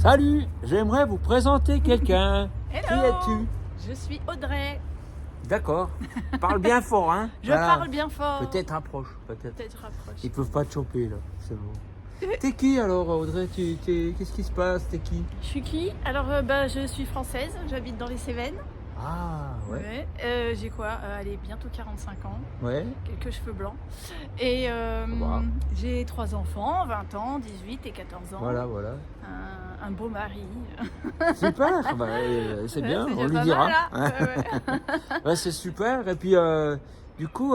Salut, j'aimerais vous présenter quelqu'un. Qui Hello. es-tu? Je suis Audrey. D'accord. Parle bien fort, hein. Je Voilà. parle bien fort. Peut-être approche, peut-être. Peut-être rapproche. Ils peuvent pas te choper là, c'est bon. T'es qui alors, Audrey? Qu'est-ce qui se passe? T'es qui? Je suis qui? Alors, je suis française, j'habite dans les Cévennes. Ah, ouais. J'ai quoi? Allez, bientôt 45 ans, Ouais. quelques cheveux blancs. Et va. j'ai 3 enfants, 20 ans, 18 et 14 ans. Voilà, voilà. Un beau mari. Super, bah, c'est bien, C'est on déjà lui pas dira. mal, là. Ouais. Ouais, c'est super. Et puis, du coup,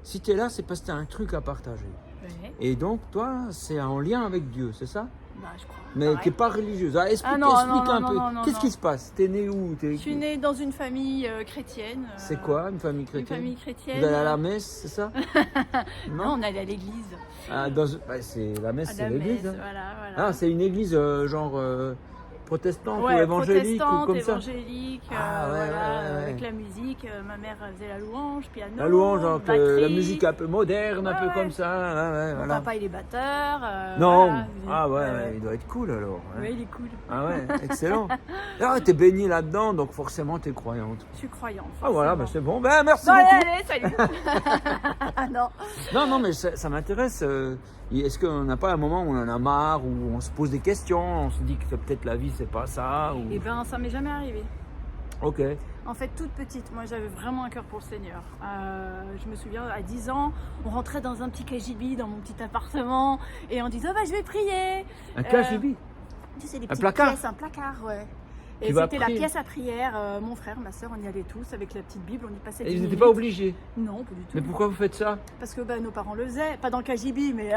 si t'es là, c'est parce que t'as un truc à partager. Ouais. Et donc, toi, c'est en lien avec Dieu, c'est ça? Bah, je crois. Mais Pareil. t'es pas religieuse. Ah, explique, Ah non, explique non, un non, peu. non, non, Qu'est-ce non. qui se passe? T'es né où? Je suis née dans une famille chrétienne. C'est quoi, une famille Une chrétienne? famille chrétienne. Vous allez à la messe, c'est ça? Non, on allait à l'église. Ah, c'est la messe, À c'est la l'église. messe, Hein. voilà. Ah, c'est une église genre protestante Ouais, ou évangélique protestante, ou comme ça? évangélique, Ah, ouais, voilà, ouais. avec la musique. Ma mère faisait la louange, piano, La louange, genre batterie. la musique un peu moderne, un Ouais, peu ouais. comme ça. Ouais, Mon voilà. papa, il est batteur. Non, voilà. ah ouais, il doit être cool alors. hein. Ouais, il est cool. Ah ouais, excellent. Ah, t'es béni là-dedans, donc forcément t'es croyante. Je suis croyante. Ah voilà, bah, forcément. c'est bon. Ben merci Bon, beaucoup. allez, salut. Non. Non, mais ça m'intéresse. Est-ce qu'on n'a pas un moment où on en a marre, où on se pose des questions, on se dit que peut-être la vie c'est pas ça ou... Eh ben, ça m'est jamais arrivé. Ok. En fait, toute petite, moi j'avais vraiment un cœur pour le Seigneur. Je me souviens, à 10 ans, on rentrait dans un petit KGB, dans mon petit appartement, et on disait, oh, bah, je vais prier. Un KGB. Tu sais, des Un petites placard. pièces, un placard, ouais. Et Tu vas c'était la prier. pièce à prière. Mon frère, ma soeur, on y allait tous avec la petite Bible, on y passait Et 10 ils n'étaient minutes. pas obligés. Non, pas du tout. Mais pourquoi vous faites ça? Parce que nos parents le faisaient, pas dans le KGB, mais...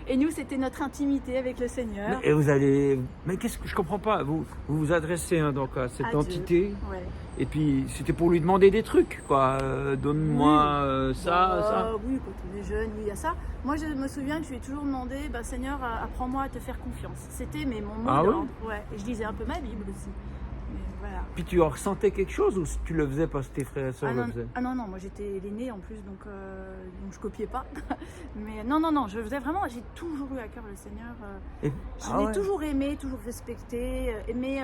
Et nous, c'était notre intimité avec le Seigneur. Et vous allez... Mais qu'est-ce que je comprends pas? Vous vous adressez hein, donc à cette À Dieu. entité, Ouais. et puis c'était pour lui demander des trucs, quoi. Donne-moi ça, ça. Oui, quand on est jeune, oui, il y a ça. Moi, je me souviens que je lui ai toujours demandé, bah, Seigneur, apprends-moi à te faire confiance. C'était mon mot Ah d'ordre. oui Ouais. Et je lisais un peu ma Bible aussi. Mais voilà. Puis tu en ressentais quelque chose ou tu le faisais parce que tes frères et sœurs le faisaient? Non, moi j'étais l'aînée en plus, donc je copiais pas. Mais non, je faisais vraiment, j'ai toujours eu à cœur le Seigneur. Et- Je Ah l'ai ouais. toujours aimé, toujours respecté, mais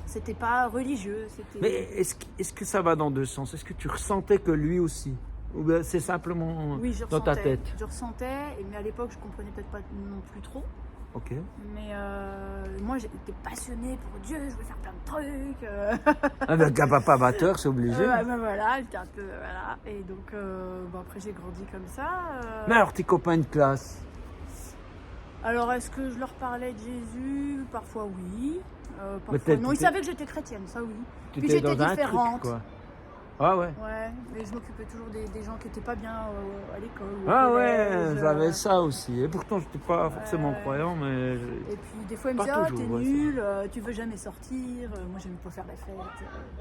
c'était pas religieux. Mais est-ce que ça va dans deux sens? Est-ce que tu ressentais que lui aussi? Ou bien c'est simplement Oui, je dans ta ressentais. tête? Je ressentais, mais à l'époque je comprenais peut-être pas non plus trop. Ok. Mais moi j'étais passionnée pour Dieu, je voulais faire plein de trucs. Ah ben, un papa batteur, c'est obligé. Voilà, j'étais un peu. Voilà. Et donc après j'ai grandi comme ça. Mais alors tes copains de classe? Alors est-ce que je leur parlais de Jésus? Parfois oui. Mais Parfois t'es- non, ils t'es- savaient que j'étais chrétienne, ça oui. Tu Puis étais j'étais dans un différente. truc, quoi. Ah ouais. Ouais, mais je m'occupais toujours des gens qui n'étaient pas bien à l'école. ou au Ah collège, ouais, j'avais ça aussi. Et pourtant, je n'étais pas forcément Ouais. croyant, mais... Et puis des fois ils me Pas disaient, ah toujours, t'es ouais, nul, tu veux jamais sortir. Moi j'aime pas faire la fête.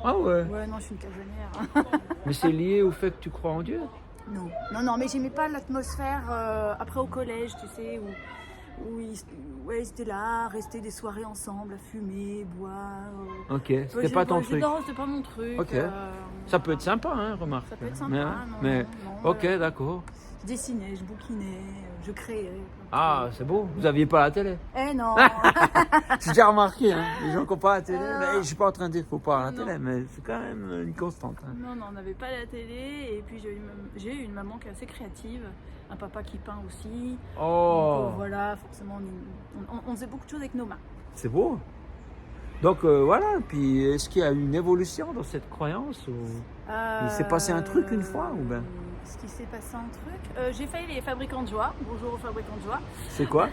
Ah ouais. Ouais, non, je suis une casanière. Mais c'est lié au fait que tu crois en Dieu? Non, mais j'aimais pas l'atmosphère après au collège, tu sais, où ils étaient là, rester des soirées ensemble, à fumer, boire. Ok, Ouais, c'était pas ton truc. Non, c'était pas mon truc. Ok. Ça peut être sympa, hein, remarque. Ça peut être sympa, Mais, non, mais- non, ok, d'accord. Je dessinais, je bouquinais, je créais. Ah, c'est beau. Vous aviez pas la télé? Eh non. J'ai déjà remarqué, hein, les gens qui n'ont pas la télé. Ah. Mais je suis pas en train de dire qu'il faut pas avoir la Non. télé, mais c'est quand même une constante. hein. Non, on n'avait pas la télé. Et puis j'ai eu une maman qui est assez créative, un papa qui peint aussi. Oh, Donc, voilà, forcément, on faisait beaucoup de choses avec nos mains. c'est beau. Donc voilà, puis est-ce qu'il y a eu une évolution dans cette croyance ou... Il s'est passé un truc une fois, ou ben? Est-ce qu'il s'est passé un truc? J'ai fait les fabricants de joie. Bonjour aux fabricants de joie. C'est quoi?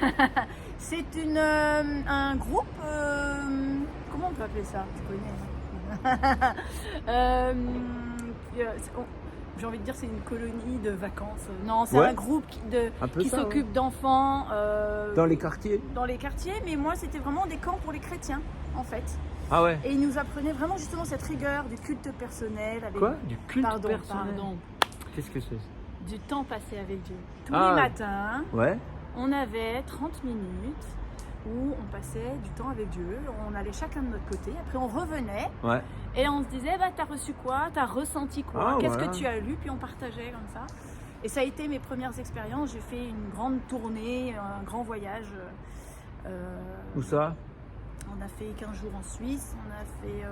C'est un groupe. Comment on peut appeler ça? Tu connais. J'ai envie de dire c'est une colonie de vacances. Non, c'est Ouais. un groupe Un peu qui ça, s'occupe d'enfants. Dans les quartiers? Dans les quartiers, mais moi c'était vraiment des camps pour les chrétiens en fait. Ah ouais. Et ils nous apprenaient vraiment justement cette rigueur du culte personnel. Avec... Quoi? Du culte Pardon, personnel? pardon. Qu'est-ce que c'est? Du temps passé avec Dieu. Tous Ah. les matins, Ouais. on avait 30 minutes où on passait du temps avec Dieu. On allait chacun de notre côté. Après, on revenait Ouais. et on se disait, bah, t'as reçu quoi? T'as ressenti quoi? Ah, Qu'est-ce voilà. que tu as lu? Puis on partageait comme ça. Et ça a été mes premières expériences. J'ai fait une grande tournée, un grand voyage Où ça? On a fait 15 jours en Suisse, on a fait,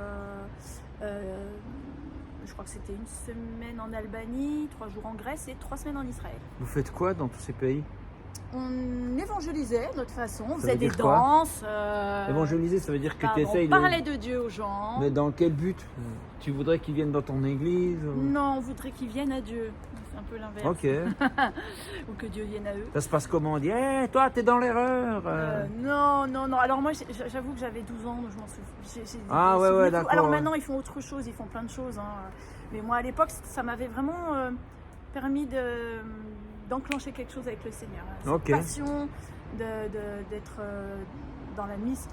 je crois que c'était une semaine en Albanie, 3 jours en Grèce et 3 semaines en Israël. Vous faites quoi dans tous ces pays? On évangélisait de notre façon, on Ça faisait veut des dire quoi? danses. Évangéliser, ça veut dire que tu On essayes parlait de Dieu aux gens. Mais dans quel but? Tu voudrais qu'ils viennent dans ton église? Non, on voudrait qu'ils viennent à Dieu. C'est un peu l'inverse. Ok. Ou que Dieu vienne à eux. Ça se passe comment? On dit, hé, toi, t'es dans l'erreur. Non. Alors moi, j'avoue que j'avais 12 ans, donc je m'en souviens. Ah ouais, souvenez-vous. d'accord. Alors maintenant, ils font autre chose, ils font plein de choses. Hein. Mais moi, à l'époque, ça m'avait vraiment permis d'enclencher quelque chose avec le Seigneur. Cette Ok. passion d'être dans la mission.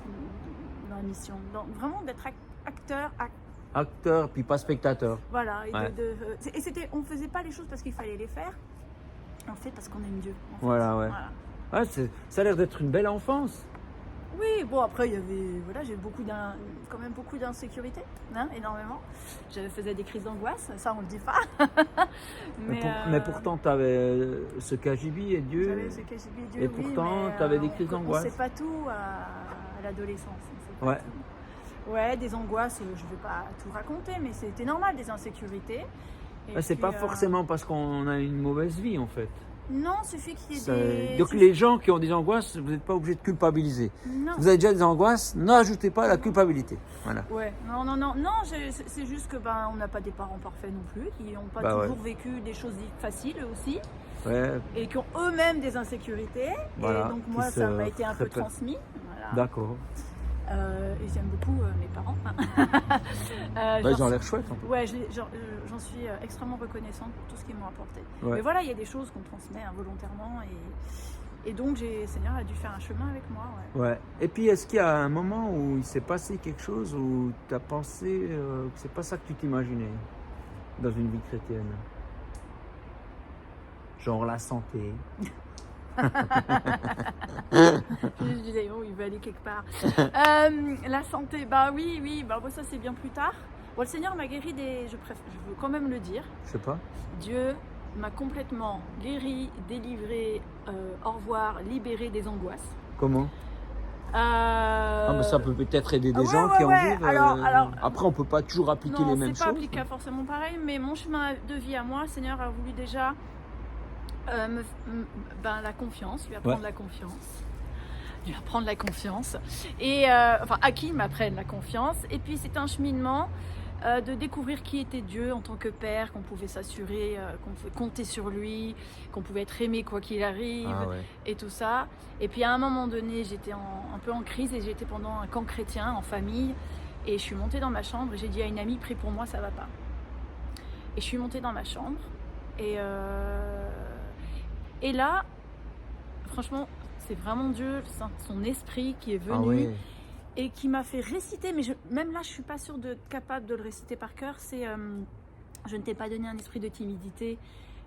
Vraiment d'être acteur. Acteur, puis pas spectateur. Voilà. Et, Ouais. on faisait pas les choses parce qu'il fallait les faire. On fait parce qu'on aime Dieu. En fait. Voilà, ouais. Voilà. Ouais, ça a l'air d'être une belle enfance. Oui, bon après il y avait, voilà, j'ai quand même beaucoup d'insécurité, hein, énormément. Je faisais des crises d'angoisse, ça on le dit pas. Mais pourtant, tu avais ce KGB et Dieu. J'avais ce KGB Dieu, Et oui, pourtant, mais, tu avais des crises d'angoisse. On sait pas tout à l'adolescence. On sait pas Ouais. tout. Ouais, des angoisses, je vais pas tout raconter, mais c'était normal, des insécurités. Et Ouais, c'est puis, pas forcément parce qu'on a une mauvaise vie en fait. Non, il suffit qu'il y ait des. Donc les gens qui ont des angoisses, vous n'êtes pas obligé de culpabiliser. Non. Vous avez déjà des angoisses, n'ajoutez pas la culpabilité. Voilà. Ouais, non, c'est juste que on n'a pas des parents parfaits non plus, qui n'ont pas Bah toujours vécu des choses faciles eux aussi, Ouais, et qui ont eux-mêmes des insécurités. Voilà, et donc qui moi, se ça m'a été un peu répètent. transmis. Voilà. d'accord. Et j'aime beaucoup mes parents. Ouais, ils ont l'air chouettes en tout Ouais, j'en suis extrêmement reconnaissante pour tout ce qu'ils m'ont apporté. Ouais. Mais voilà, il y a des choses qu'on transmet involontairement, et donc le Seigneur a dû faire un chemin avec moi. Ouais. Ouais. Et puis, est-ce qu'il y a un moment où il s'est passé quelque chose où tu as pensé que c'est pas ça que tu t'imaginais dans une vie chrétienne? Genre la santé. Je disais, oh, il veut aller quelque part. La santé, bah oui, bon, ça c'est bien plus tard. Bon, le Seigneur m'a guéri je veux quand même le dire. Je sais pas. Dieu m'a complètement guéri, délivré, au revoir, libéré des angoisses. Comment? Ah, mais ça peut peut-être aider des Ouais, gens ouais, qui en ouais. vivent. Alors- Après, on peut pas toujours appliquer Non, les mêmes c'est pas choses. applicable forcément pareil, mais mon chemin de vie à moi, le Seigneur a voulu déjà la confiance, lui apprendre Ouais. la confiance. Lui apprendre la confiance. Et à qui il m'apprenne la confiance. Et puis c'est un cheminement de découvrir qui était Dieu en tant que Père, qu'on pouvait s'assurer, qu'on pouvait compter sur lui, qu'on pouvait être aimé quoi qu'il arrive, Ah ouais. et tout ça. Et puis à un moment donné, j'étais un peu en crise et j'étais pendant un camp chrétien en famille. Et je suis montée dans ma chambre et j'ai dit à une amie, prie pour moi, ça va pas. Et je suis montée dans ma chambre et là, franchement, c'est vraiment Dieu, son esprit qui est venu. Ah ouais. Et qui m'a fait réciter, mais même là je suis pas sûre d'être capable de le réciter par cœur, c'est je ne t'ai pas donné un esprit de timidité,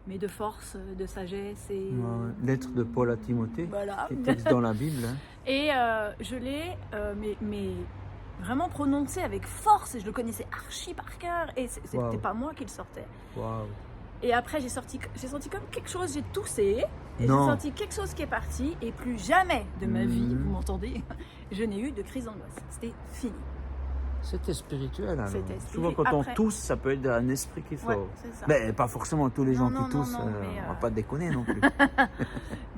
mais de force, de sagesse. Et Ouais. Lettre de Paul à Timothée, voilà. qui est texte dans la Bible. Hein. Et je l'ai mais vraiment prononcé avec force, et je le connaissais archi par cœur, et c'était Wow. pas moi qui le sortais. Waouh. Et après j'ai senti comme quelque chose, j'ai toussé, et j'ai Non. senti quelque chose qui est parti, et plus jamais de ma vie, Mhm. vous m'entendez, je n'ai eu de crise d'angoisse. C'était fini. C'était spirituel alors. C'était Souvent spirituel. quand on Après- tousse, ça peut être un esprit qui Ouais, sort. c'est ça. Mais pas forcément tous les gens Non, qui non, toussent, non, mais, on va pas déconner non plus.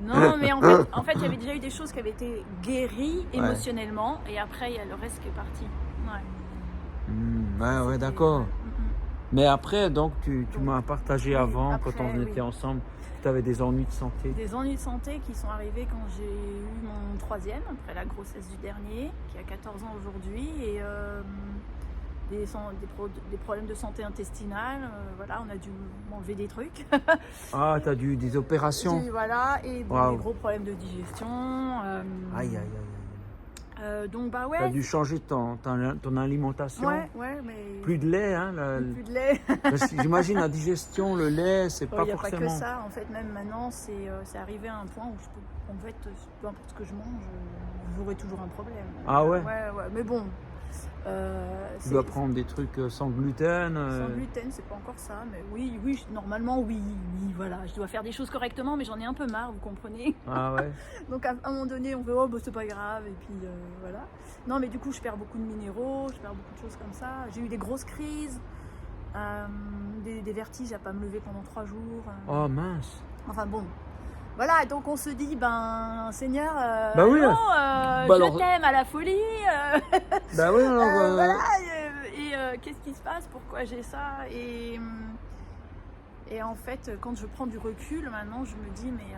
Non, mais en fait, il y avait déjà eu des choses qui avaient été guéries émotionnellement, et après, il y a le reste qui est parti. Ouais. Ouais, C'était- d'accord. Mm, Mais après, donc, tu Donc, m'as partagé oui, avant, après, quand on oui. était ensemble, tu avais des ennuis de santé. Des ennuis de santé qui sont arrivés quand j'ai eu mon 3e, après la grossesse du dernier, qui a 14 ans aujourd'hui, et des problèmes de santé intestinale. Voilà, on a dû m'enlever des trucs. Ah, tu as dû des opérations. Voilà, et bon, Waouh. des gros problèmes de digestion. Aïe, aïe, aïe. Donc, bah Tu as ouais. dû changer ton alimentation. Ouais, mais. Plus de lait, hein. Plus de lait. Parce que j'imagine la digestion, le lait, c'est Il pas n'y a pas forcément. que ça. En fait, même maintenant, c'est arrivé à un point où en fait, peu importe ce que je mange, j'aurai toujours un problème. Ah ouais. Ouais. Mais bon, Tu dois prendre des trucs sans gluten. Sans gluten, c'est pas encore ça, mais oui, normalement oui, voilà. Je dois faire des choses correctement, mais j'en ai un peu marre, vous comprenez. Ah ouais. Donc à un moment donné, on fait oh bah, c'est pas grave, et puis voilà. Non, mais du coup, je perds beaucoup de minéraux, je perds beaucoup de choses comme ça. J'ai eu des grosses crises, des vertiges à pas me lever pendant 3 jours. Oh mince. Enfin bon. Voilà, donc on se dit, ben Seigneur, Bah oui, non, bah je alors- t'aime à la folie. Bah oui, alors. Voilà, qu'est-ce qui se passe? Pourquoi j'ai ça? Et en fait, quand je prends du recul, maintenant, je me dis, mais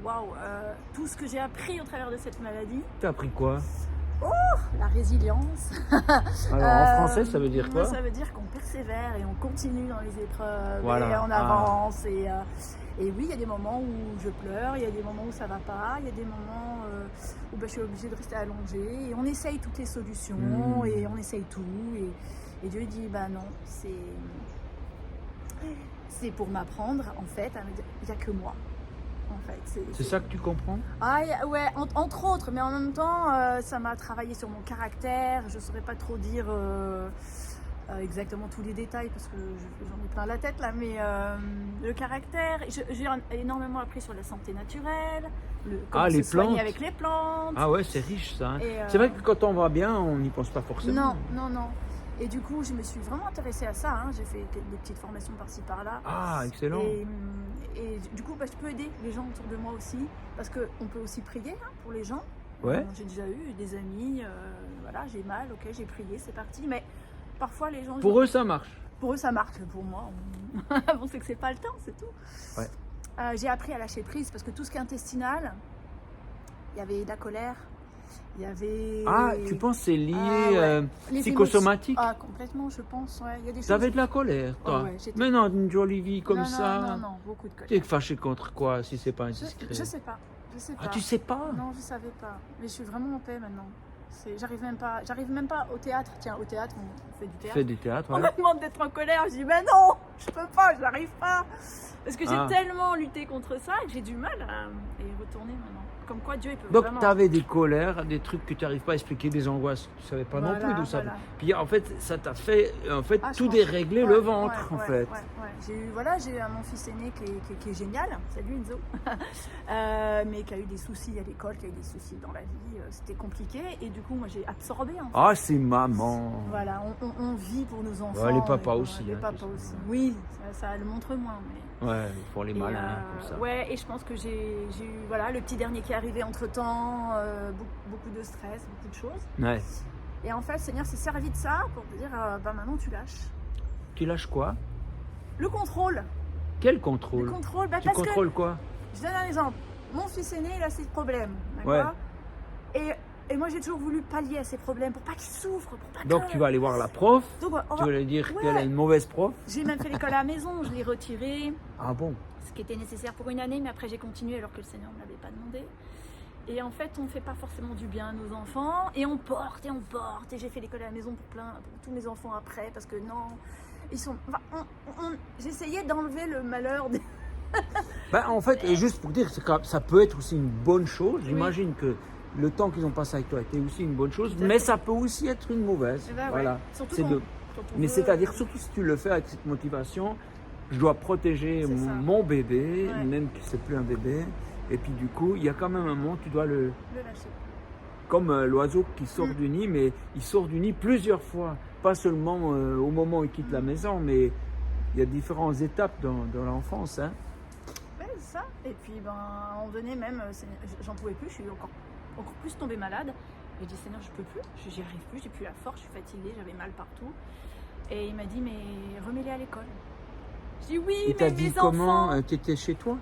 waouh, tout ce que j'ai appris au travers de cette maladie, T'as appris quoi? la résilience. Alors en français, ça veut dire quoi? Ça veut dire qu'on persévère et on continue dans les épreuves, Voilà. et on avance. Et oui, il y a des moments où je pleure, il y a des moments où ça va pas, il y a des moments où je suis obligée de rester allongée. Et on essaye toutes les solutions, et on essaye tout. Et Dieu dit, bah non, c'est pour m'apprendre, en fait, à me dire, il n'y a que moi. En fait, C'est ça que tu comprends? Ah ouais, entre autres, mais en même temps, ça m'a travaillé sur mon caractère. Je ne saurais pas trop dire exactement tous les détails parce que j'en ai plein la tête là, mais le caractère, j'ai énormément appris sur la santé naturelle, comment les se soigner plantes. avec les plantes. Ah ouais, c'est riche ça. Hein. Et, C'est vrai que quand on va bien, on n'y pense pas forcément. Non. Et du coup, je me suis vraiment intéressée à ça. Hein. J'ai fait des petites formations par-ci par-là. Ah, excellent. Et du coup, je peux aider les gens autour de moi aussi. Parce qu'on peut aussi prier hein, pour les gens. Ouais. J'ai déjà eu des amis, voilà, j'ai mal, ok, j'ai prié, c'est parti. Mais parfois, les gens... Pour eux, ça marche. Pour eux, ça marche. Pour moi, bon, c'est que c'est pas le temps, c'est tout. Ouais. J'ai appris à lâcher prise parce que tout ce qui est intestinal, il y avait de la colère. Il y avait... Ah, tu penses que c'est lié Les psychosomatique? Ah, complètement, je pense, ouais. Il y a des choses... T'avais de la colère, toi? Ouais, j'étais- Mais non, une jolie vie comme non, ça. Non, beaucoup de colère. T'es fâché contre quoi si c'est pas indiscret? Je sais pas. Ah, tu sais pas? Non, je savais pas. Mais je suis vraiment en paix maintenant. J'arrive même pas au théâtre. Tiens, au théâtre, on fait du théâtre. Fais du théâtre, On ouais. me demande d'être en colère. Je dis, mais non, je peux pas, j'arrive pas. Parce que j'ai tellement lutté contre ça que j'ai du mal à y retourner maintenant. Comme quoi Dieu, il peut Donc vraiment... tu avais des colères, des trucs que tu n'arrives pas à expliquer, des angoisses que tu ne savais pas non plus d'où ça venait. Puis en fait, ça t'a fait tout dérégler le ventre en fait. J'ai eu mon fils aîné qui est génial, salut Enzo, mais qui a eu des soucis à l'école, qui a eu des soucis dans la vie, c'était compliqué et du coup moi j'ai absorbé en fait. Ah, c'est maman. Voilà, on vit pour nos enfants. Ouais, les papas aussi. Les papas aussi. Oui, ça le montre moins. Mais... Ouais, pour les malins, comme ça. Ouais, et je pense que j'ai eu le petit dernier qui est arrivé entre temps, beaucoup de stress, beaucoup de choses. Ouais. Et en fait, le Seigneur s'est servi de ça pour te dire, maintenant tu lâches. Tu lâches quoi? Le contrôle. Quel contrôle? Le contrôle, tu contrôles quoi? Je donne un exemple. Mon fils aîné, il a ses problèmes, d'accord? Et moi, j'ai toujours voulu pallier à ses problèmes pour pas qu'il souffre, pour pas Donc tu vas aller voir la prof. Donc, tu vas lui dire qu'elle a une mauvaise prof. J'ai même fait l'école à la maison, je l'ai retiré. Ah bon? Ce qui était nécessaire pour une année, mais après j'ai continué alors que le Seigneur ne m'avait pas demandé. Et en fait, on ne fait pas forcément du bien à nos enfants. Et on porte. Et j'ai fait l'école à la maison pour tous mes enfants après. Parce que non, ils sont... J'essayais d'enlever le malheur des... En fait, juste pour dire, ça peut être aussi une bonne chose. J'imagine que le temps qu'ils ont passé avec toi était aussi une bonne chose. Mais ça peut aussi être une mauvaise. Voilà. Mais c'est-à-dire, surtout si tu le fais avec cette motivation, je dois protéger mon bébé, même que c'est plus un bébé. Et puis du coup, il y a quand même un moment, tu dois le lâcher. Comme l'oiseau qui sort du nid, mais il sort du nid plusieurs fois. Pas seulement au moment où il quitte la maison, mais il y a différentes étapes dans l'enfance. Hein. Ouais, c'est ça. Et puis, à un moment donné, même, j'en pouvais plus, je suis encore plus tombée malade. J'ai dit, Seigneur, je peux plus, j'y arrive plus, j'ai plus la force, je suis fatiguée, j'avais mal partout. Et il m'a dit, mais remets-les à l'école. Je dis, oui, mais il t'a dit comment? Tu étais chez toi?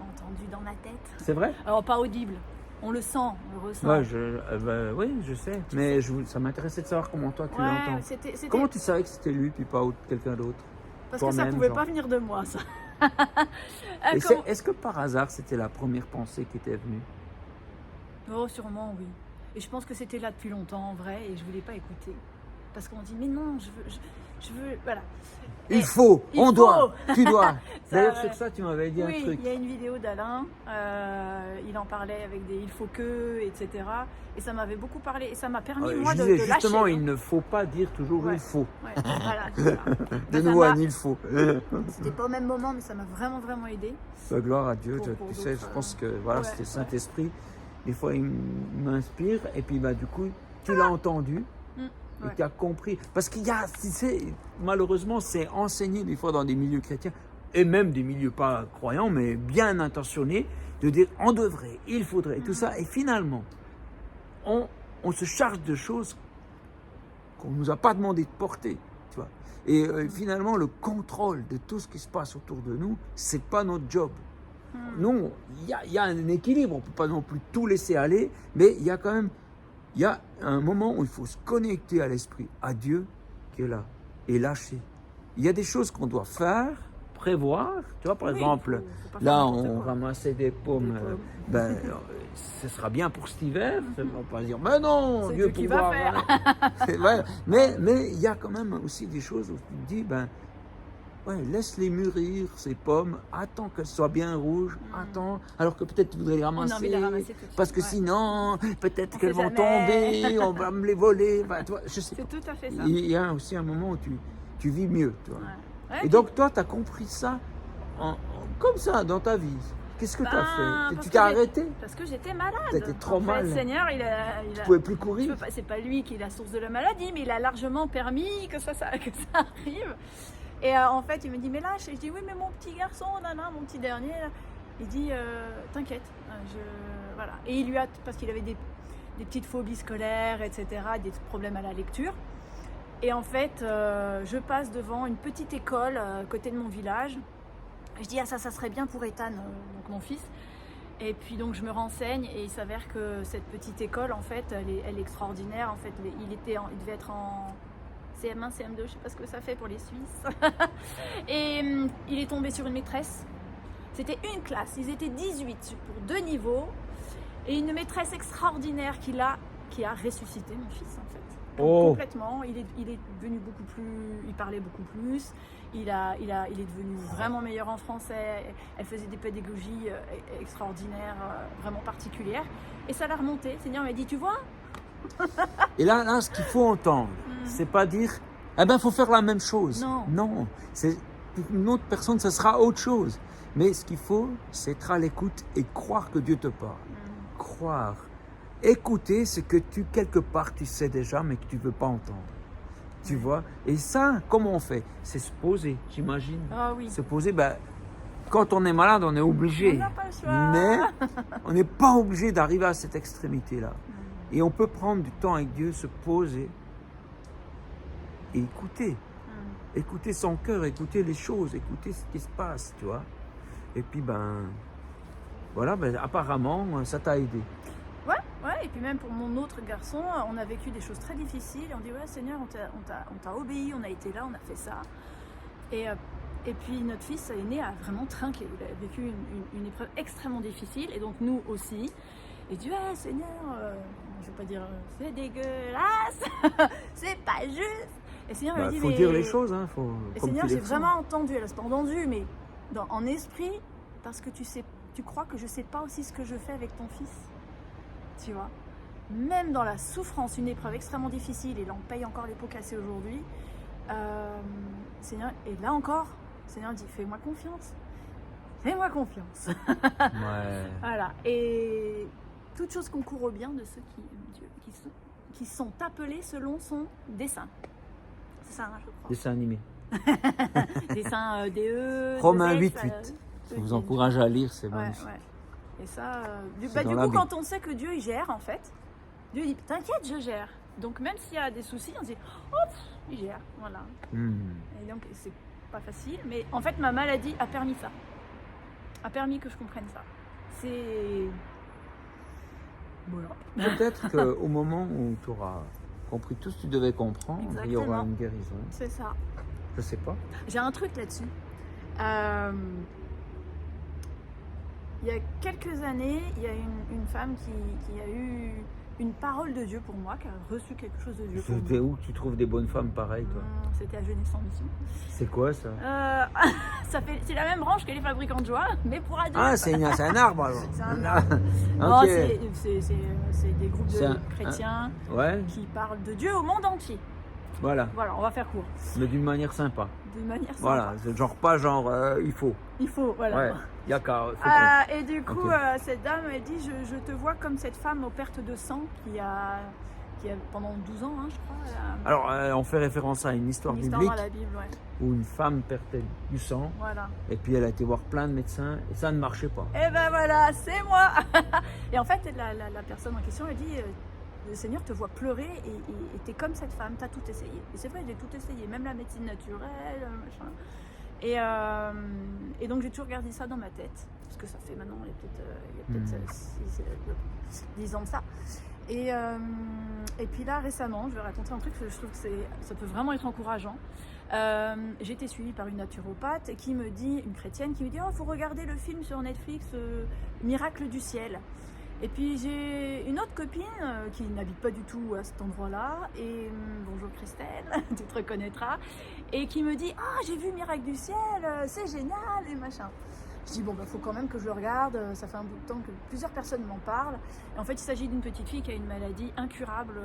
Entendu dans ma tête. C'est vrai? Alors pas audible, on le sent, on le ressent. Ouais, oui, je sais. Mais ça m'intéressait de savoir comment toi tu l'entends. Comment tu savais que c'était lui puis pas quelqu'un d'autre? Parce que ça pouvait pas venir de moi, ça. Est-ce que par hasard c'était la première pensée qui était venue? Oh, sûrement oui. Et je pense que c'était là depuis longtemps en vrai et je voulais pas écouter. parce qu'on dit mais non, je veux, voilà. Il faut, doit, tu dois. D'ailleurs, sur ça, tu m'avais dit un truc. Il y a une vidéo d'Alain, il en parlait avec des il faut que, etc. Et ça m'avait beaucoup parlé, et ça m'a permis, moi, de lâcher. Justement, il ne faut pas dire toujours il faut. Ouais, voilà, c'est ça. De nouveau, un il faut. C'était pas au même moment, mais ça m'a vraiment, vraiment aidé. Gloire à Dieu, tu sais, je pense que voilà, c'était Saint-Esprit. Des fois, il m'inspire, et puis du coup, tu l'as entendu. Et tu as compris. Parce qu'il y a, malheureusement, c'est enseigné des fois dans des milieux chrétiens, et même des milieux pas croyants, mais bien intentionnés, de dire on devrait, il faudrait, et tout ça. Et finalement, on se charge de choses qu'on ne nous a pas demandé de porter. Tu vois. Et finalement, le contrôle de tout ce qui se passe autour de nous, c'est pas notre job. Nous, il y a un équilibre, on ne peut pas non plus tout laisser aller, mais il y a quand même. Il y a un moment où il faut se connecter à l'Esprit, à Dieu qui est là, et lâcher. Il y a des choses qu'on doit faire, prévoir. Tu vois, par exemple, là, on ramassait des pommes. Ce sera bien pour cet hiver. On ne va pas dire, mais non, c'est Dieu qui va faire. mais il y a quand même aussi des choses où tu te dis, laisse-les mûrir, ces pommes, attends qu'elles soient bien rouges, attends, alors que peut-être tu voudrais les ramasser, parce que sinon, peut-être qu'elles vont tomber, on va me les voler, tu vois, je sais pas. C'est tout à fait ça. Il y a aussi un moment où tu vis mieux, tu vois. Et donc toi, tu as compris ça comme ça dans ta vie. Qu'est-ce que tu as fait? Tu t'es arrêté? Parce que j'étais malade. Tu étais trop mal. Le Seigneur, tu pouvais plus courir. C'est pas lui qui est la source de la maladie, mais il a largement permis que ça arrive. Et en fait, il me dit, mais lâche. Et je dis, oui, mais mon petit garçon, mon petit dernier, là, il dit, t'inquiète. Voilà. Et il lui a, parce qu'il avait des petites phobies scolaires, etc., des problèmes à la lecture. Et en fait, je passe devant une petite école à côté de mon village. Et je dis, ça serait bien pour Ethan, donc mon fils. Et puis donc je me renseigne et il s'avère que cette petite école, en fait, elle est extraordinaire. En fait, il devait être en CM1, CM2, je ne sais pas ce que ça fait pour les Suisses. Et il est tombé sur une maîtresse. C'était une classe, ils étaient 18 pour 2 niveaux. Et une maîtresse extraordinaire qui a ressuscité mon fils, en fait. Complètement. Il est devenu beaucoup plus... Il parlait beaucoup plus. Il est devenu vraiment meilleur en français. Elle faisait des pédagogies extraordinaires, vraiment particulières. Et ça l'a remonté. Le Seigneur m'a dit, tu vois. Et là, ce qu'il faut entendre, c'est pas dire, faut faire la même chose. Non. C'est une autre personne, ça sera autre chose. Mais ce qu'il faut, c'est être à l'écoute et croire que Dieu te parle. Croire. Écouter ce que quelque part, tu sais déjà, mais que tu ne veux pas entendre. Tu vois? Et ça, comment on fait? C'est se poser, j'imagine. Ah oui. Se poser, quand on est malade, on est obligé. On n'a pas le choix. Mais on n'est pas obligé d'arriver à cette extrémité-là. Et on peut prendre du temps avec Dieu, se poser et écouter. Écouter son cœur, écouter les choses, écouter ce qui se passe, tu vois. Et puis, voilà, apparemment, ça t'a aidé. Ouais, et puis même pour mon autre garçon, on a vécu des choses très difficiles. Et on dit, ouais, Seigneur, on t'a obéi, on a été là, on a fait ça. Et puis notre fils aîné a vraiment trinqué. Il a vécu une épreuve extrêmement difficile, et donc nous aussi. Et dit, ouais, Seigneur, je ne vais pas dire, c'est dégueulasse, c'est pas juste. Et Seigneur lui dit, faut dire les choses, et Seigneur, j'ai vraiment entendu, elle n'a pas entendu, mais en esprit, parce que tu crois que je ne sais pas aussi ce que je fais avec ton fils. Tu vois, même dans la souffrance, une épreuve extrêmement difficile, et là on paye encore les pots cassés aujourd'hui, Seigneur, et là encore, Seigneur dit, fais-moi confiance. Voilà, et toute chose concourt au bien de ceux qui aiment Dieu, qui sont appelés selon son dessein. C'est ça, je crois. Dessin animé. Dessin DE. Romains 8:8. Je vous encourage à lire, c'est magnifique. Ouais. Et ça, du coup, quand on sait que Dieu il gère, en fait, Dieu dit, t'inquiète, je gère. Donc même s'il y a des soucis, on se dit, il gère, voilà. Et donc c'est pas facile, mais en fait ma maladie a permis ça, a permis que je comprenne ça. C'est voilà. Peut-être qu'au moment où tu auras compris tout ce que tu devais comprendre, il y aura une guérison. C'est ça. Je sais pas. J'ai un truc là-dessus. Il y a quelques années, il y a une femme qui a eu une parole de Dieu pour moi, qui a reçu quelque chose de Dieu pour C'était moi. où que tu trouves des bonnes femmes pareilles, toi? C'était à Jeunesse en Mission. C'est quoi ça? C'est la même branche que les fabricants de joie, mais pour adultes. Ah, c'est un arbre alors. C'est un arbre. Non, c'est des groupes de chrétiens qui parlent de Dieu au monde entier. Voilà. Voilà, on va faire court. Mais d'une manière sympa. D'une manière sympa. Voilà, c'est genre pas genre il faut. Il faut, voilà. Ouais, y a qu'à. Et du coup, cette dame, elle dit je te vois comme cette femme aux pertes de sang qui a pendant 12 ans, hein, je crois. Alors, on fait référence à une histoire biblique dans la Bible, où une femme perdait du sang. Voilà. Et puis elle a été voir plein de médecins et ça ne marchait pas. Et ben voilà, c'est moi. Et en fait, la personne en question, elle dit le Seigneur te voit pleurer et t'es comme cette femme, t'as tout essayé. Et c'est vrai, j'ai tout essayé, même la médecine naturelle, machin. Et donc j'ai toujours gardé ça dans ma tête, parce que ça fait maintenant, il y a peut-être 10 ans de ça. Et puis là, récemment, je vais raconter un truc, je trouve que ça peut vraiment être encourageant. J'ai été suivie par une naturopathe qui me dit, une chrétienne, qui me dit « Oh, faut regarder le film sur Netflix, Miracle du ciel ». Et puis j'ai une autre copine qui n'habite pas du tout à cet endroit-là, et bonjour Christelle, tu te reconnaîtras, et qui me dit « Ah, j'ai vu Miracle du ciel, c'est génial » et machin. Je dis bon, faut quand même que je le regarde, ça fait un bout de temps que plusieurs personnes m'en parlent. Et en fait, il s'agit d'une petite fille qui a une maladie incurable,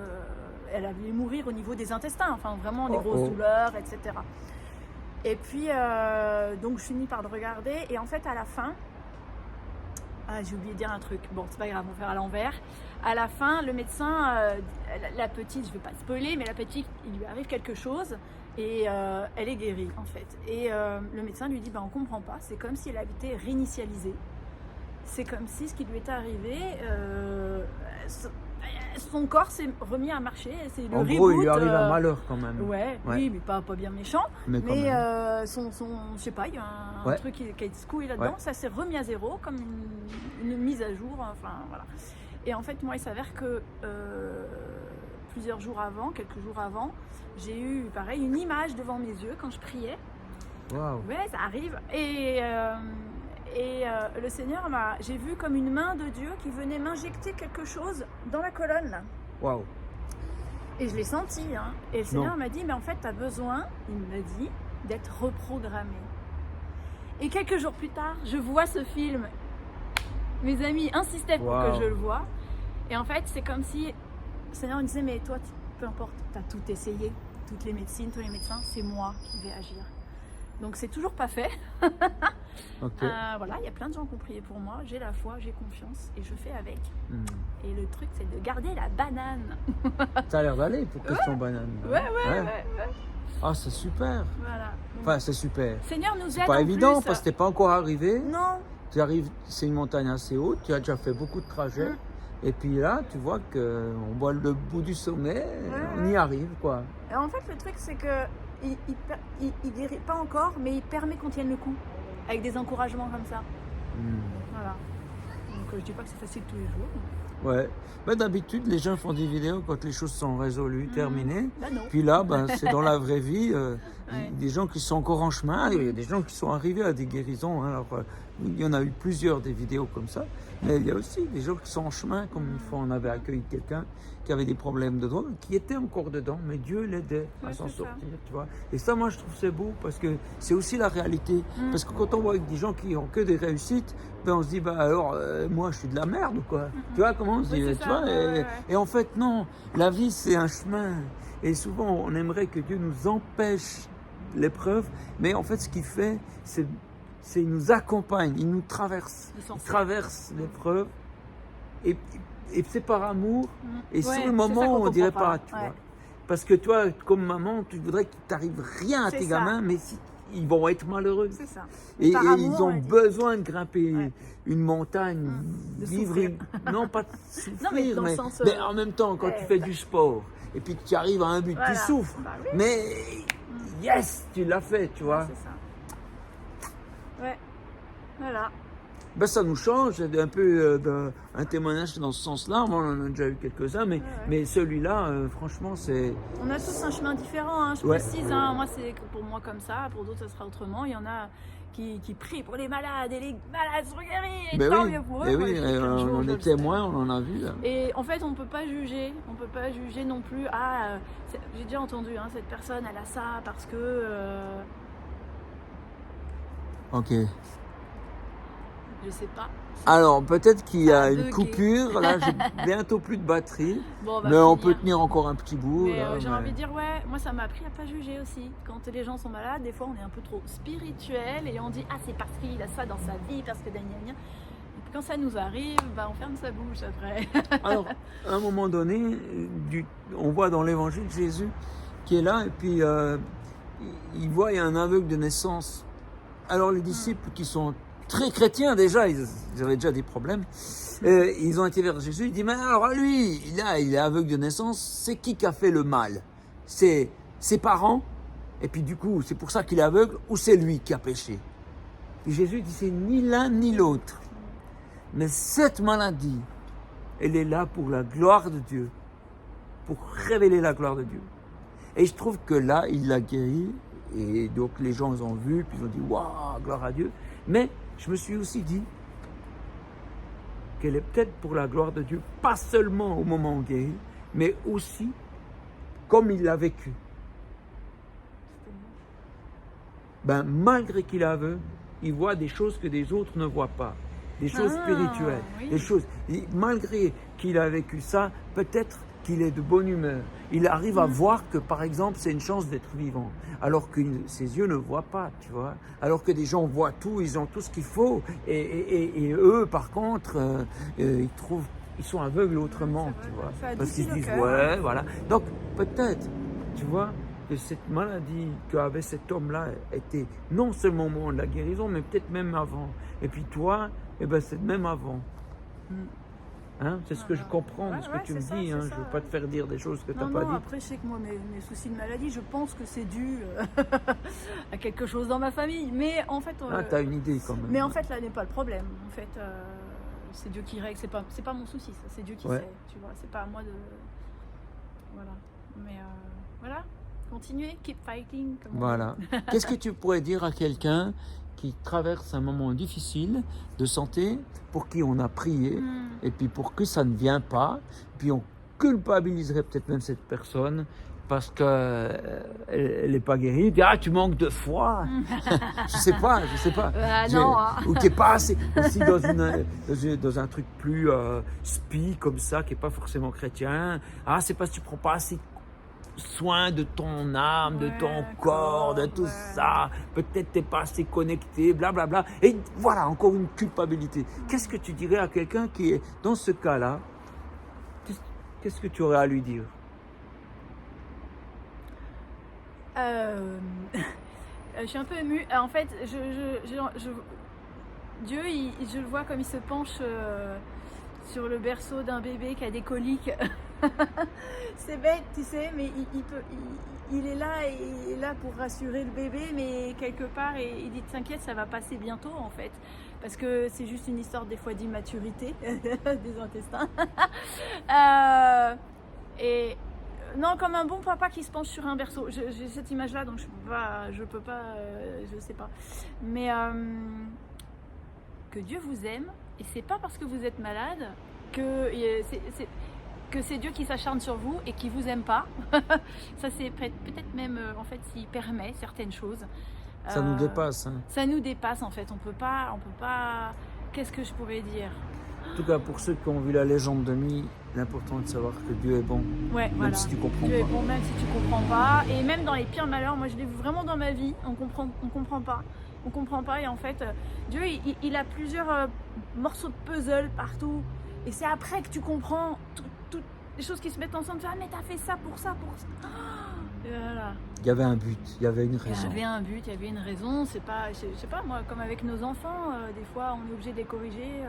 elle allait mourir au niveau des intestins, enfin vraiment des grosses douleurs, etc. Et puis, donc je finis par le regarder, et en fait, à la fin, j'ai oublié de dire un truc, bon, c'est pas grave, on va faire à l'envers. À la fin, le médecin, la petite, je vais pas spoiler, mais la petite, il lui arrive quelque chose. Et elle est guérie en fait. Et le médecin lui dit on comprend pas, c'est comme si elle avait été réinitialisée. C'est comme si ce qui lui était arrivé, son corps s'est remis à marcher. C'est le en reboot, gros, il lui arrive un malheur quand même. Ouais. Oui, mais pas bien méchant. Mais je sais pas, il y a un truc qui a été secoué là-dedans, ça s'est remis à zéro, comme une mise à jour. Enfin voilà. Et en fait, moi, il s'avère que quelques jours avant, j'ai eu pareil une image devant mes yeux quand je priais. Wow. Ouais, ça arrive. Et le Seigneur j'ai vu comme une main de Dieu qui venait m'injecter quelque chose dans la colonne là. Wow. Et je l'ai senti, hein. Et le Seigneur m'a dit, mais en fait, tu as besoin, il m'a dit, d'être reprogrammé. Et quelques jours plus tard, je vois ce film. Mes amis insistaient pour que je le voie. Et en fait, c'est comme si le Seigneur me disait, mais toi, peu importe, tu as tout essayé, toutes les médecines, tous les médecins, c'est moi qui vais agir. Donc c'est toujours pas fait. Voilà, il y a plein de gens qui ont prié pour moi, j'ai la foi, j'ai confiance et je fais avec. Et le truc, c'est de garder la banane. Ça a l'air d'aller pour question banane. Ouais. Ah, c'est super. Voilà. Enfin, c'est super. Seigneur nous aide. C'est pas évident parce que t'es pas encore arrivé. Non. Tu arrives, c'est une montagne assez haute, tu as déjà fait beaucoup de trajets. Et puis là, tu vois qu'on voit le bout du sommet, on y arrive, quoi. Et en fait, le truc, c'est que il guérit pas encore, mais il permet qu'on tienne le coup, avec des encouragements comme ça. Voilà. Donc, je dis pas que c'est facile tous les jours. Ouais. Ben, d'habitude, les gens font des vidéos quand les choses sont résolues, terminées. Ben non. Puis là, c'est dans la vraie vie. Des gens qui sont encore en chemin, il y a des gens qui sont arrivés à des guérisons. Hein. Alors, il y en a eu plusieurs des vidéos comme ça. Mais il y a aussi des gens qui sont en chemin, comme une fois on avait accueilli quelqu'un qui avait des problèmes de drogue, qui était encore dedans, mais Dieu l'aidait à s'en sortir, tu vois. Et ça, moi, je trouve c'est beau, parce que c'est aussi la réalité. Parce que quand on voit avec des gens qui ont que des réussites, on se dit, alors, moi, je suis de la merde, quoi. Tu vois comment on se dit, tu vois. Et en fait, non, la vie, c'est un chemin. Et souvent, on aimerait que Dieu nous empêche l'épreuve, mais en fait, ce qu'il fait, c'est il nous accompagne, il nous traverse. Il traverse l'épreuve. Et c'est par amour. Et sur le moment, on dirait pas, tu vois. Parce que toi, comme maman, tu voudrais qu'il t'arrive rien à tes gamins, mais si, ils vont être malheureux. C'est ça. Et ils ont besoin de grimper une montagne, vivre non pas de souffrir, mais en même temps, quand tu fais du sport, et puis que tu arrives à un but, tu souffres. Mais yes, tu l'as fait, tu vois. C'est ça. Ouais, voilà. Ça nous change, c'est un peu un témoignage dans ce sens-là. Moi, on en a déjà eu quelques-uns, mais celui-là, franchement, c'est... On a tous un chemin différent, hein, je précise. Hein. Moi, c'est pour moi comme ça, pour d'autres, ça sera autrement. Il y en a qui prient pour les malades et les malades sont guéris. Et Ben tant oui, mieux pour eux. et Moi, oui, je sais qu'un jour, on je est le serai. témoins, on en a vu. Là. Et en fait, on peut pas juger non plus. J'ai déjà entendu, cette personne, elle a ça parce que. Ok. Je sais pas. Alors, peut-être qu'il y a Ça a une bugué. coupure. Là, j'ai bientôt plus de batterie. Bon, Mais on peut tenir encore un petit bout. Mais là, j'ai mais- envie de dire, ouais, moi ça m'a appris à pas juger aussi. Quand les gens sont malades, des fois on est un peu trop spirituel et on dit, ah c'est parce qu'il a ça dans sa vie, parce que gna gna gna. Et puis quand ça nous arrive, on ferme sa bouche après. Alors, à un moment donné, on voit dans l'évangile Jésus qui est là et puis il voit il y a un aveugle de naissance. Alors les disciples qui sont très chrétiens déjà, ils avaient déjà des problèmes, ils ont été vers Jésus, ils disent mais alors lui, il est aveugle de naissance, c'est qui a fait le mal? C'est ses parents? Et puis du coup, c'est pour ça qu'il est aveugle ou c'est lui qui a péché? Et Jésus dit c'est ni l'un ni l'autre. Mais cette maladie, elle est là pour la gloire de Dieu, pour révéler la gloire de Dieu. Et je trouve que là, il l'a guéri, et donc les gens ont vu, puis ils ont dit waouh, gloire à Dieu. Mais je me suis aussi dit qu'elle est peut-être pour la gloire de Dieu, pas seulement au moment où il guérit, mais aussi comme il l'a vécu. Malgré qu'il est aveugle, il voit des choses que des autres ne voient pas. Des choses spirituelles, oui. des choses. Malgré qu'il a vécu ça, peut-être qu'il est de bonne humeur. Il arrive à voir que, par exemple, c'est une chance d'être vivant, alors que ses yeux ne voient pas, tu vois. Alors que des gens voient tout, ils ont tout ce qu'il faut, et eux, par contre, ils sont aveugles autrement, tu vois. Parce qu'ils se disent, ouais, voilà. Donc, peut-être, tu vois, que cette maladie qu'avait cet homme-là était non seulement au moment de la guérison, mais peut-être même avant. Et puis toi, c'est même avant. Hein, c'est ce que je comprends de ce que tu me dis. Je ne veux pas te faire dire des choses que tu n'as pas dites. Après, je sais que moi, mes soucis de maladie, je pense que c'est dû à quelque chose dans ma famille. Mais en fait. Tu as une idée quand même. Mais en fait, là n'est pas le problème. En fait, c'est Dieu qui règle. C'est pas mon souci, ça. C'est Dieu qui sait. Tu vois, c'est pas à moi de. Voilà. Mais voilà. Continuez, keep fighting. Voilà. Qu'est-ce que tu pourrais dire à quelqu'un qui traverse un moment difficile de santé, pour qui on a prié, et puis pour que ça ne vient pas, puis on culpabiliserait peut-être même cette personne parce qu'elle n'est pas guérie, dit tu manques de foi. je sais pas. Non, ou tu n'es pas assez aussi dans un truc plus spi comme ça, qui n'est pas forcément chrétien. C'est parce que tu prends pas assez soin de ton âme, de ton corps, de tout ça. Peut-être t'es pas assez connecté, blablabla. Et voilà, encore une culpabilité. Qu'est-ce que tu dirais à quelqu'un qui est dans ce cas-là? Qu'est-ce que tu aurais à lui dire? Je suis un peu émue. En fait, Dieu, je le vois comme il se penche sur le berceau d'un bébé qui a des coliques. C'est bête, tu sais, mais il est là pour rassurer le bébé, mais quelque part, il dit t'inquiète, ça va passer bientôt en fait, parce que c'est juste une histoire des fois d'immaturité des intestins. Non, comme un bon papa qui se penche sur un berceau. J'ai cette image-là, donc je peux pas, je sais pas. Mais que Dieu vous aime, et c'est pas parce que vous êtes malade que c'est Dieu qui s'acharne sur vous et qui vous aime pas. Ça c'est peut-être même en fait s'il permet certaines choses. Ça nous dépasse. Ça nous dépasse en fait. On peut pas. Qu'est-ce que je pourrais dire? En tout cas, pour ceux qui ont vu la légende de Mi, l'important est de savoir que Dieu est bon. Ouais, même voilà. si tu comprends Dieu pas. est bon même si tu comprends pas. Et même dans les pires malheurs, moi je l'ai vu vraiment dans ma vie. On comprend pas. On comprend pas. Et en fait, Dieu, il a plusieurs morceaux de puzzle partout. Et c'est après que tu comprends toutes les choses qui se mettent ensemble. Mais t'as fait ça pour ça. Et voilà. Il y avait un but, il y avait une raison. Il y avait un but, il y avait une raison. C'est pas, je sais pas moi, comme avec nos enfants, des fois on est obligé de les corriger.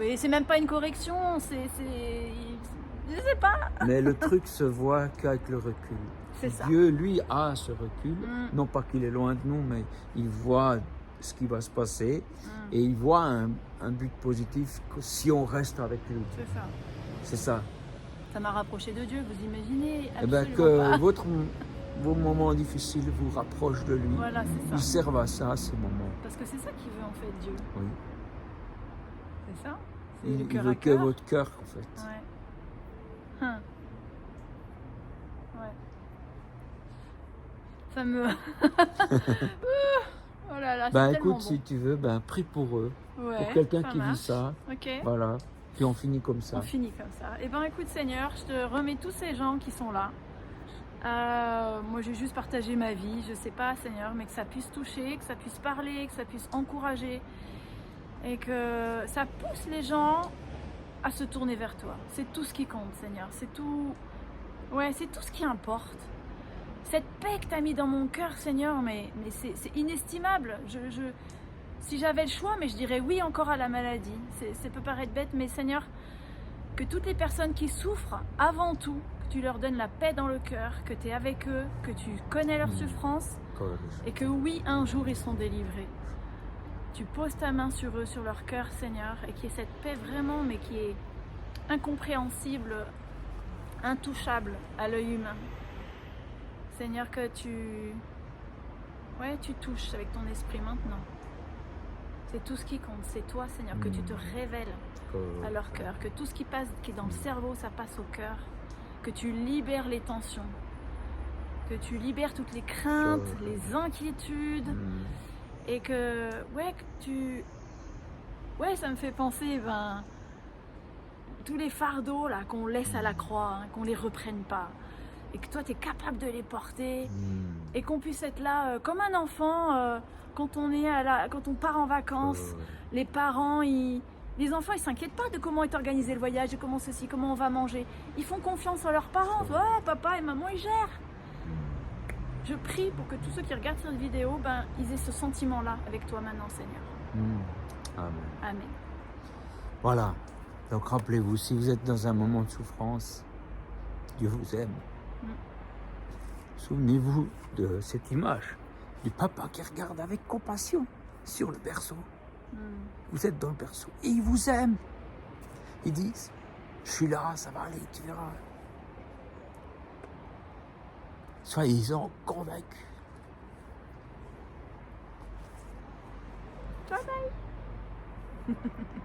Et c'est même pas une correction, je sais pas. Mais le truc se voit qu'avec le recul. C'est ça. Dieu, lui, a ce recul. Non pas qu'il est loin de nous, mais il voit ce qui va se passer. Et il voit un but positif si on reste avec lui. C'est ça. C'est ça. Ça m'a rapproché de Dieu, vous imaginez? Que vos moments difficiles vous rapprochent de lui. Voilà, c'est ça. Ils servent à ça, ces moments. Parce que c'est ça qu'il veut en fait, Dieu. Oui. C'est ça. C'est Il le cœur veut à que cœur. votre cœur, en fait. Ouais. Ouais. Ça me... Oh là là, c'est Ben tellement écoute, bon. si tu veux, ben prie pour eux. Ouais, Pour quelqu'un ça qui vit marche. ça. Ok. Voilà. Puis on finit comme ça. On finit comme ça. Eh ben écoute Seigneur, je te remets tous ces gens qui sont là. Moi j'ai juste partagé ma vie, je sais pas Seigneur, mais que ça puisse toucher, que ça puisse parler, que ça puisse encourager et que ça pousse les gens à se tourner vers toi. C'est tout ce qui compte Seigneur, c'est tout, ouais, c'est tout ce qui importe. Cette paix que tu as mis dans mon cœur Seigneur, mais c'est inestimable. Si j'avais le choix, mais je dirais oui encore à la maladie. Ça peut paraître bête, mais Seigneur, que toutes les personnes qui souffrent, avant tout, que tu leur donnes la paix dans le cœur, que tu es avec eux, que tu connais leur souffrance, et que oui, un jour ils sont délivrés. Tu poses ta main sur eux, sur leur cœur, Seigneur, et qu'il y ait cette paix vraiment, mais qui est incompréhensible, intouchable à l'œil humain. Seigneur, que tu touches avec ton esprit maintenant. C'est tout ce qui compte, c'est toi Seigneur, que tu te révèles à leur cœur, que tout ce qui passe, qui est dans le cerveau, ça passe au cœur, que tu libères les tensions, que tu libères toutes les craintes, les inquiétudes, et que ça me fait penser, tous les fardeaux là qu'on laisse à la croix, hein, qu'on les reprenne pas, et que toi tu es capable de les porter, et qu'on puisse être là comme un enfant. Quand on part en vacances, les parents, les enfants, ils s'inquiètent pas de comment est organisé le voyage, de comment ceci, comment on va manger. Ils font confiance à leurs parents. Ouais, papa et maman, ils gèrent. Je prie pour que tous ceux qui regardent cette vidéo, ils aient ce sentiment-là avec toi maintenant, Seigneur. Amen. Amen. Voilà. Donc rappelez-vous, si vous êtes dans un moment de souffrance, Dieu vous aime. Souvenez-vous de cette image du papa qui regarde avec compassion sur le berceau. Vous êtes dans le berceau et il vous aime. Il dit, je suis là, ça va aller, tu verras. Soyez-en convaincus. Bye bye.